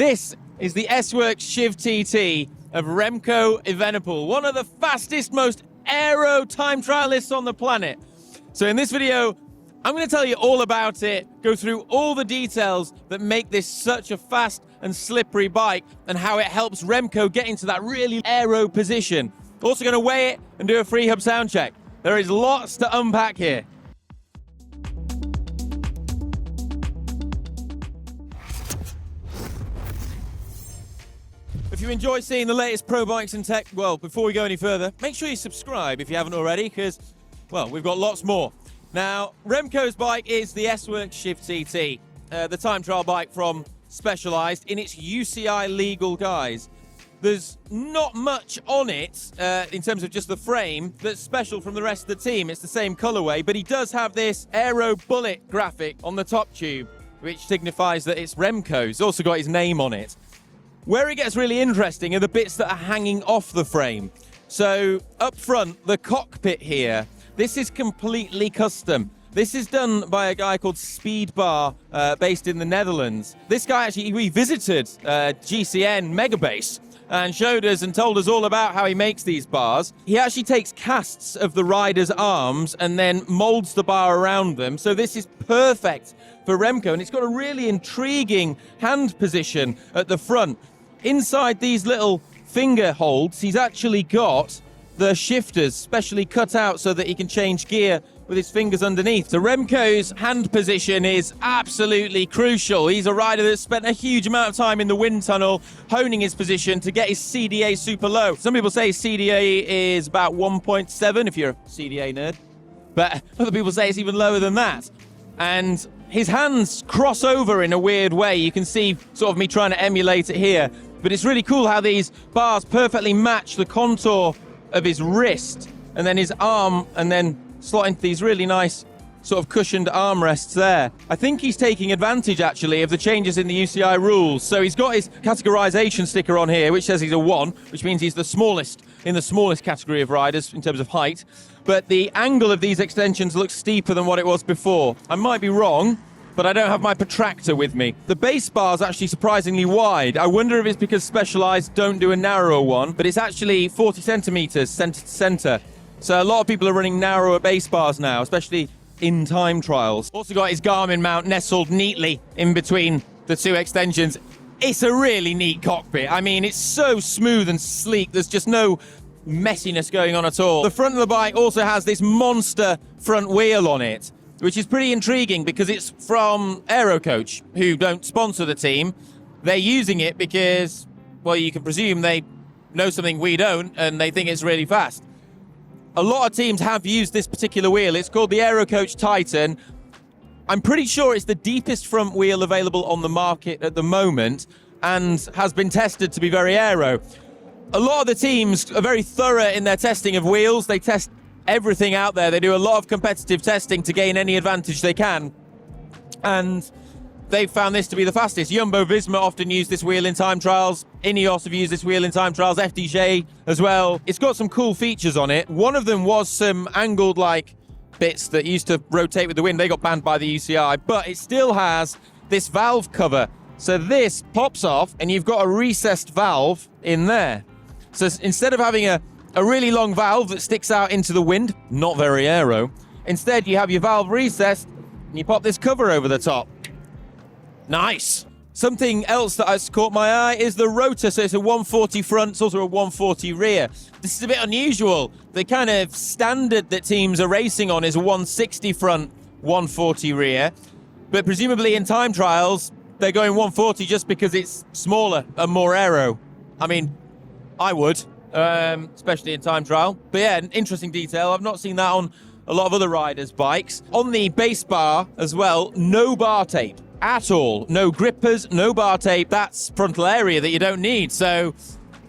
This is the S-Works Shiv TT of Remco Evenepoel, one of the fastest, most aero time trialists on the planet. So in this video, I'm going to tell you all about it, go through all the details that make this such a fast and slippery bike and how it helps Remco get into that really aero position. Also going to weigh it and do a Freehub sound check. There is lots to unpack here. If you enjoy seeing the latest pro bikes and tech, well, before we go any further, make sure you subscribe if you haven't already, because, well, we've got lots more. Now, Remco's bike is the S-Works Shiv TT, the time trial bike from Specialized in its UCI legal guise. There's not much on it in terms of just the frame that's special from the rest of the team. It's the same colorway, but he does have this aero bullet graphic on the top tube, which signifies that it's Remco. He's also got his name on it. Where it gets really interesting are the bits that are hanging off the frame. So up front, the cockpit here, this is completely custom. This is done by a guy called Speedbar, based in the Netherlands. This guy actually, we visited GCN Megabase and showed us and told us all about how he makes these bars. He actually takes casts of the rider's arms and then molds the bar around them. So this is perfect for Remco, and it's got a really intriguing hand position at the front. Inside these little finger holds, he's actually got the shifters specially cut out so that he can change gear with his fingers underneath. So Remco's hand position is absolutely crucial. He's a rider that's spent a huge amount of time in the wind tunnel honing his position to get his CDA super low. Some people say CDA is about 1.7 if you're a CDA nerd, but other people say it's even lower than that. And his hands cross over in a weird way. You can see sort of me trying to emulate it here, but it's really cool how these bars perfectly match the contour of his wrist and then his arm, and then slot into these really nice sort of cushioned armrests there. I think he's taking advantage actually of the changes in the UCI rules. So he's got his categorization sticker on here, which says he's a 1, which means he's the smallest in the smallest category of riders in terms of height. But the angle of these extensions looks steeper than what it was before. I might be wrong, but I don't have my protractor with me. The base bar is actually surprisingly wide. I wonder if it's because Specialized don't do a narrower one, but it's actually 40 centimeters center to center. So a lot of people are running narrower base bars now, especially in time trials. Also got his Garmin mount nestled neatly in between the two extensions. It's a really neat cockpit. I mean, it's so smooth and sleek. There's just no messiness going on at all. The front of the bike also has this monster front wheel on it, which is pretty intriguing because it's from Aerocoach, who don't sponsor the team. They're using it because, well, you can presume they know something we don't, and they think it's really fast. A lot of teams have used this particular wheel. It's called the Aerocoach Titan. I'm pretty sure it's the deepest front wheel available on the market at the moment and has been tested to be very aero. A lot of the teams are very thorough in their testing of wheels. They test everything out there. They do a lot of competitive testing to gain any advantage they can. And they've found this to be the fastest. Jumbo-Visma often use this wheel in time trials. Ineos have used this wheel in time trials. FDJ as well. It's got some cool features on it. One of them was some angled like bits that used to rotate with the wind. They got banned by the UCI, but it still has this valve cover. So this pops off and you've got a recessed valve in there. So instead of having a really long valve that sticks out into the wind, not very aero, instead you have your valve recessed and you pop this cover over the top. Nice. Something else that has caught my eye is the rotor. So it's a 140 front, it's also a 140 rear. This is a bit unusual. The kind of standard that teams are racing on is a 160 front, 140 rear. But presumably in time trials, they're going 140 just because it's smaller and more aero. I mean, I would, especially in time trial. But yeah, an interesting detail. I've not seen that on a lot of other riders' bikes. On the base bar as well, no bar tape at all. No grippers, no bar tape. That's frontal area that you don't need. So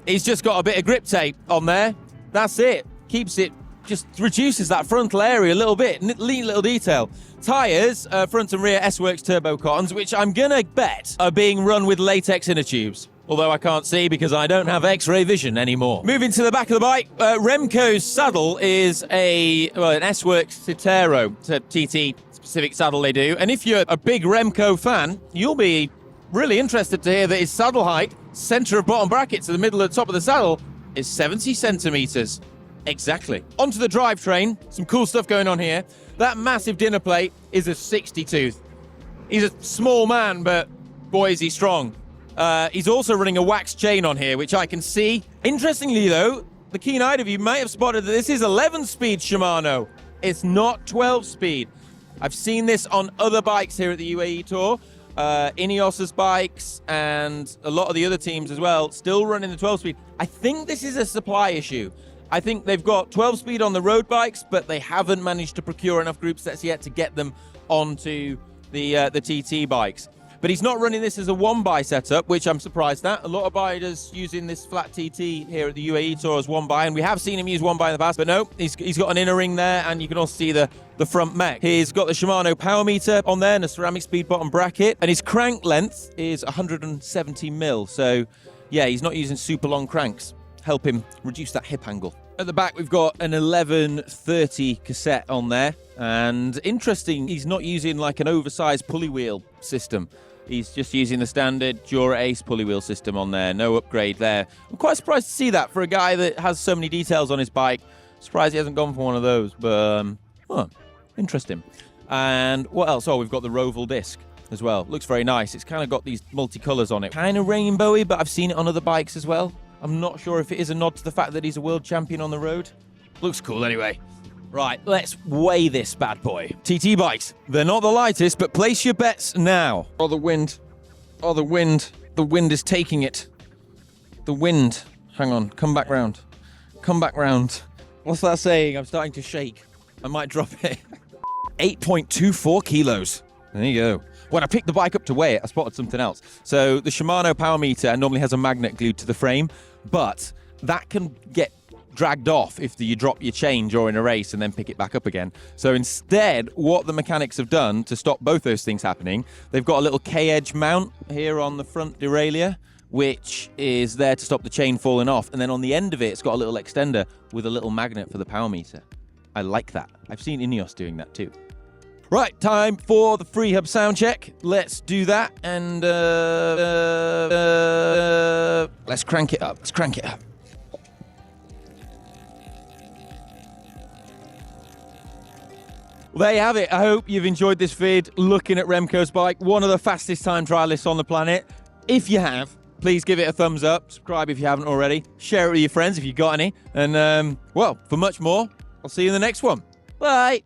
he's just got a bit of grip tape on there. That's it. Keeps it, just reduces that frontal area a little bit. Neat little detail. Tyres, front and rear S-Works Turbo Cottons, which I'm gonna bet are being run with latex inner tubes. Although I can't see because I don't have X-ray vision anymore. Moving to the back of the bike, Remco's saddle is an S-Works Citero, TT specific saddle they do. And if you're a big Remco fan, you'll be really interested to hear that his saddle height, center of bottom bracket to the middle of the top of the saddle, is 70 centimeters. Exactly. Onto the drivetrain. Some cool stuff going on here. That massive dinner plate is a 60 tooth. He's a small man, but boy, is he strong. He's also running a wax chain on here, which I can see. Interestingly, though, the keen-eyed of you might have spotted that this is 11-speed Shimano. It's not 12-speed. I've seen this on other bikes here at the UAE Tour. Ineos's bikes and a lot of the other teams as well, still running the 12-speed. I think this is a supply issue. I think they've got 12-speed on the road bikes, but they haven't managed to procure enough group sets yet to get them onto the TT bikes. But he's not running this as a one-by setup, which I'm surprised at. A lot of riders using this flat TT here at the UAE Tour as one-by, and we have seen him use one-by in the past, but no, he's got an inner ring there, and you can also see the front mech. He's got the Shimano power meter on there and a ceramic speed bottom bracket, and his crank length is 170 mil. So, yeah, he's not using super long cranks. Help him reduce that hip angle. At the back, we've got an 1130 cassette on there, and interesting, he's not using like an oversized pulley wheel system. He's just using the standard Dura Ace pulley wheel system on there. No upgrade there. I'm quite surprised to see that for a guy that has so many details on his bike. Surprised he hasn't gone for one of those, but interesting. And what else? Oh, we've got the Roval disc as well. Looks very nice. It's kind of got these multicolours on it. Kind of rainbowy, but I've seen it on other bikes as well. I'm not sure if it is a nod to the fact that he's a world champion on the road. Looks cool anyway. Right, let's weigh this bad boy. TT bikes, they're not the lightest, but place your bets now. Oh, the wind. Oh, the wind. The wind is taking it. The wind. Hang on, come back round. Come back round. What's that saying? I'm starting to shake. I might drop it. 8.24 kilos. There you go. When I picked the bike up to weigh it, I spotted something else. So the Shimano power meter normally has a magnet glued to the frame, but that can get dragged off if you drop your chain during a race and then pick it back up again. So instead, what the mechanics have done to stop both those things happening, they've got a little K-edge mount here on the front derailleur, which is there to stop the chain falling off. And then on the end of it, it's got a little extender with a little magnet for the power meter. I like that. I've seen Ineos doing that too. Right, time for the Freehub sound check. Let's do that, and let's crank it up. Let's crank it up. Well, there you have it. I hope you've enjoyed this vid looking at Remco's bike, one of the fastest time trialists on the planet. If you have, please give it a thumbs up, subscribe if you haven't already, share it with your friends if you've got any, and well, for much more, I'll see you in the next one. Bye.